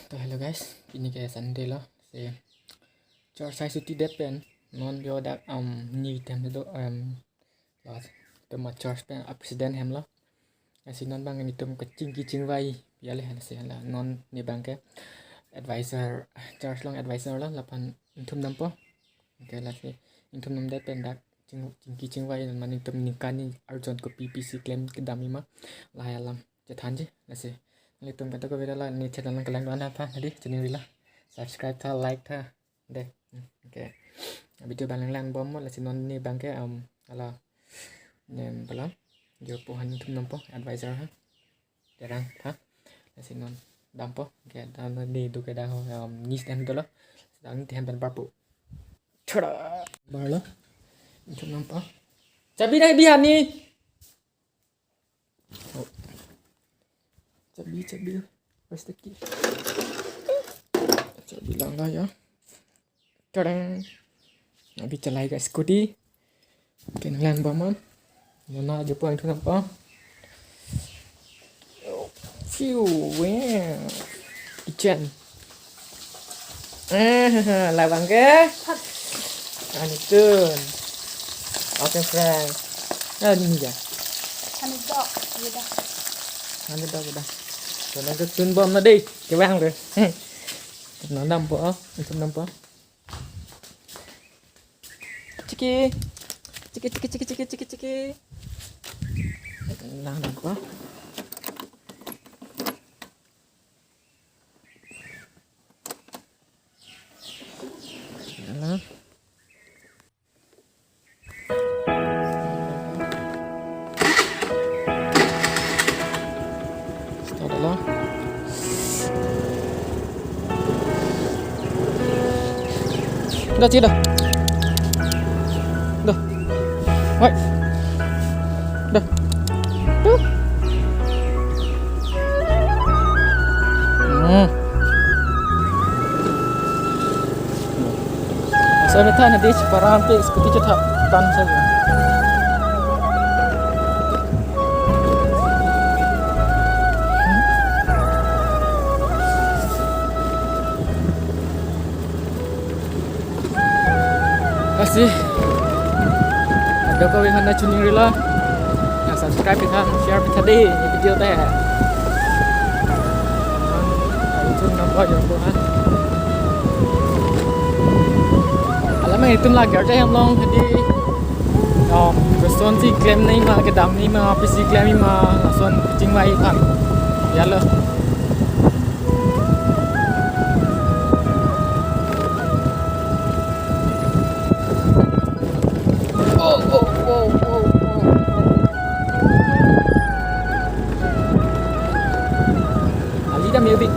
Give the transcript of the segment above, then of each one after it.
तो hello guys, ini kayak Sunday lah. Saya church saya suti depen non yo dak ni tem do lah tempat church pen presiden hem lah. Asi non bang ni tem kecing kicing vai ya leh se lah non ni bang ke advisor church long advisor lah lapan tum nampo. Oke lah se tum nam depen dak cing kicing vai nan maning tem nikah ni arjon ko PPC claim kedami ma lah alam cetan je lah se. Litum kata ko video lah ni channel lang kalang doan apa tadi channel rila subscribe tha like tha deh oke video bang lang bom lah sinon ni bang ke ala nem balam jo pohan tum nampo advisor ha jarang ha lah sinon dampo ke dan ni du ke dah ni stem tu lah sedang ni tempat barpu tada bar lah tum nampo cabi dah biar ni cabi first the key cabi lang lah ya kadang nabi chalai ka scooty ken lang ba man na je po ang tu nampa fiu wow kitchen lah bang ke ani tun oke friend ni ya Hani dok, udah. Ano daw ba? So nagtun bom na day. Kewang re. Nó nằm po, nó nằm po. Chiki. Chiki. Lang nằm po. Lang. Adalah dah cik dah baik dah saya minta nanti para hampir seperti cetak tan saja. Kasih ada kau yang hendak tuning rila yang subscribe kita share kita deh video teh itu nampak yang buat alam itu lagi aja yang long jadi person si claim ni mah kedam ni mah PC claim ni mah langsung kucing mai kan ya lah. Alida maybe.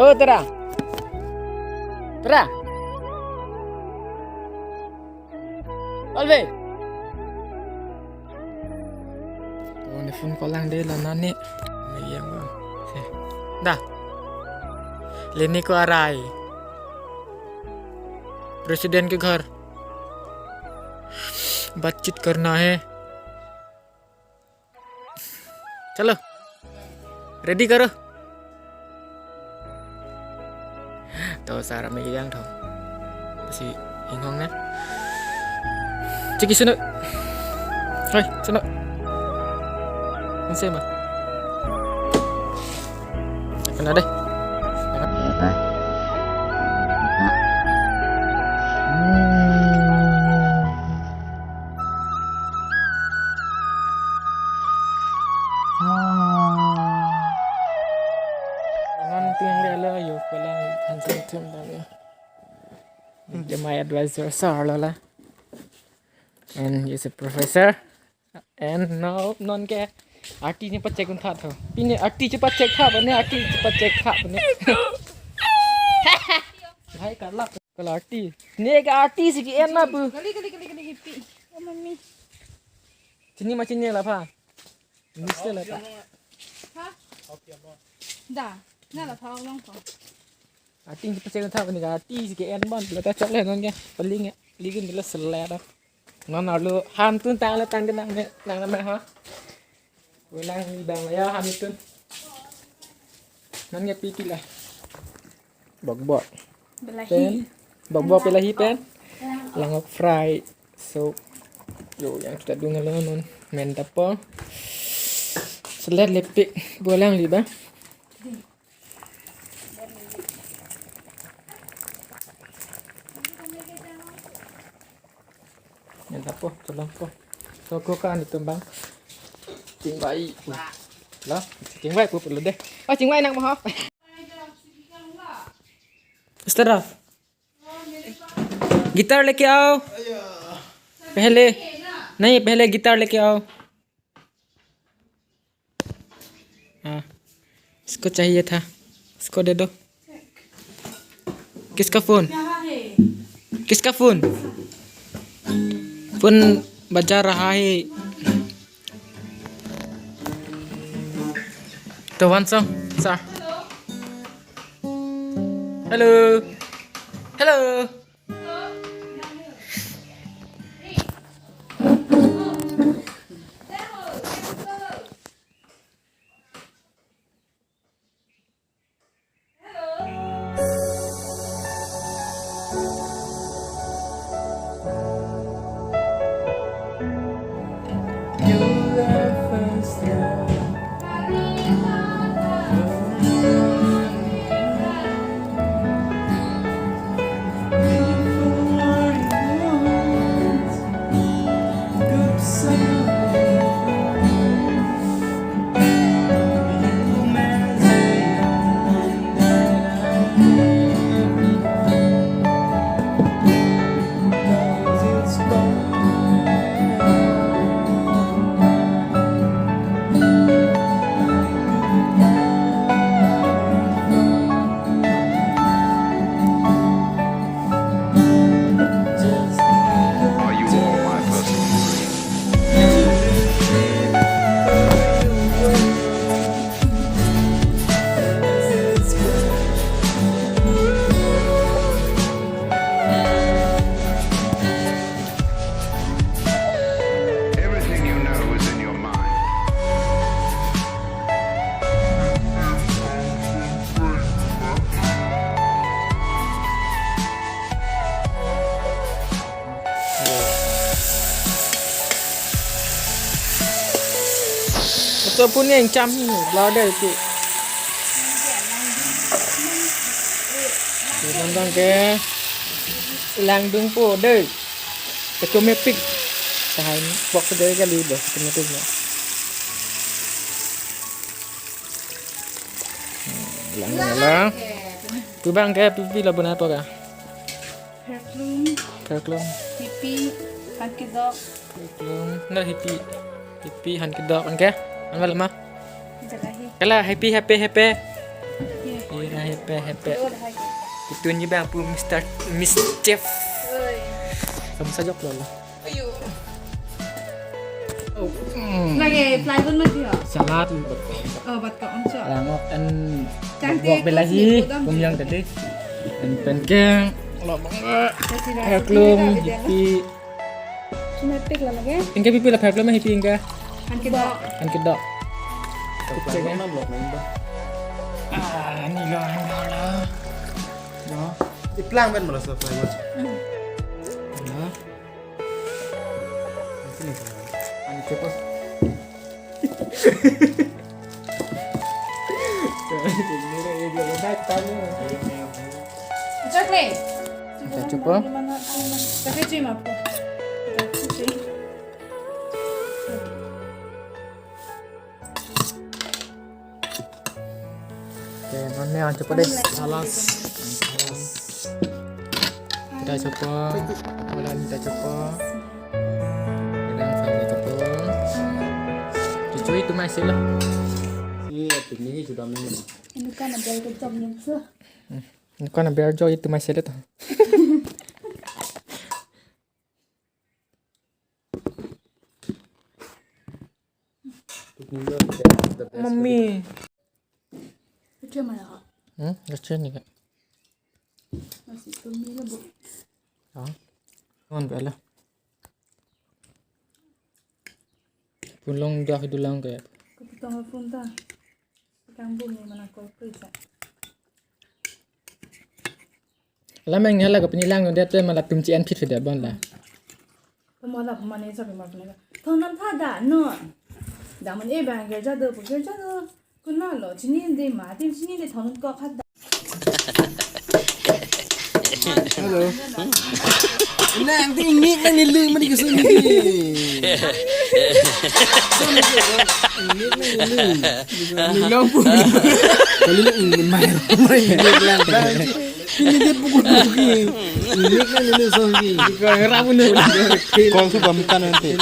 Oh, Tera. Alve. Telepon kau lang deh lah nani. Mayang bang. Dah. लेने को आ रहा है प्रेसिडेंट के घर बातचीत करना है चलो रेडी करो तो सारा में yang thong si ingong na ciki sino hai sino xem mà kena deh My advisor Sarla and he's a professor and now non ke arti ni pacek kun tha tho pini arti cepat cek tha bane arti cepat cek tha bane hai karla kalau arti ni ke arti sikit enak bu Kali hippie. Oh mami. sini macam ni lah pa mesti lah pak Ha? Dah. Nah lah phao long phao. arti cepat cek kun tha bane arti sikit en bon la ta chok le non ke paling ligin bila sele dah non lalu ham tun tang la tang ke nang na ha Ulang ni bang ya Hamilton. Nan nge piti lah. Bok Belahi. pen. Bok pelahi pen. Lang fry so yo yang kita dungan lah non. Men tapo. Selat lepik bolang li ba. Men tapo tolong po. So ko kan itu bang. Chính vậy đó chính vậy của lần đây chính vậy nặng mà hả start off guitar लेके आओ पहले नहीं पहले गिटार लेके आओ हाँ इसको चाहिए था इसको दे दो किसका फोन फोन बजा रहा है The one song, sir. Hello. Ito po niya yung cham ni brother ito. Tentang ke langdung po deh. Ketumepik. Tahan bok sedaya kali dah ketumepiknya. Langdung lah. Tu bang ke pipi lah apa kah? Perklum. Hippie. Pankidok. Perklum. Nah hippie han kedok kan ke? An malam mah. Belahi. Kala happy. Yeah. Iya happy. Oh dah. Itu ni bang pu Miss Chef. Oi. Kamu saja lah. Ayo. Oh. Lagi fly pun mati ya. Salad. Oh bat kau onco. Langok an Cantik, bok belahi cantik, kum yang tadi. Dan penkeng lo bangga. Perklum hippie. Cuma pik lah lagi. Ingka pipi lah perklum hippie ingka. Pankidok. Kan kedok. Kecengnya. Ni lah. Ya. Iplang kan malah selesai bos. Ya. Sini kan. Ani cepos. Coklat. Kita coba. Pakai cim apa? Oke, nonnya coba deh. Salas. Nita coba. Mula Nita coba. Kadang sampai coba. Cucu itu masih lah. Ini sudah main. Ini kan ada kecap yang sah. Ini kan biar jauh itu masih ada tuh. Mami. Kecap mana kak? Lucu nih kak. Masih pemilih bu. Ngon lah. Pulang dah dulang kayak. Keputang pun tak. Kampung ni mana kau perisa. Lama yang nyala ke penyilang dia tuh malah tumcian fit sudah bon lah. Pemala pemana ni sampai mana? Tahun nan pada no. Dah mana bang kerja tu, kerja tu. Kuna lo, sini deh mati, sini deh tahun kau kada. Halo. Nanti ini kan niling mari ke sini. Ini lampu. Kali ini main main. Ini dia pukul lagi. Ini kan ini sorry. Kau ngerap pun. Kau tu bamkan nanti.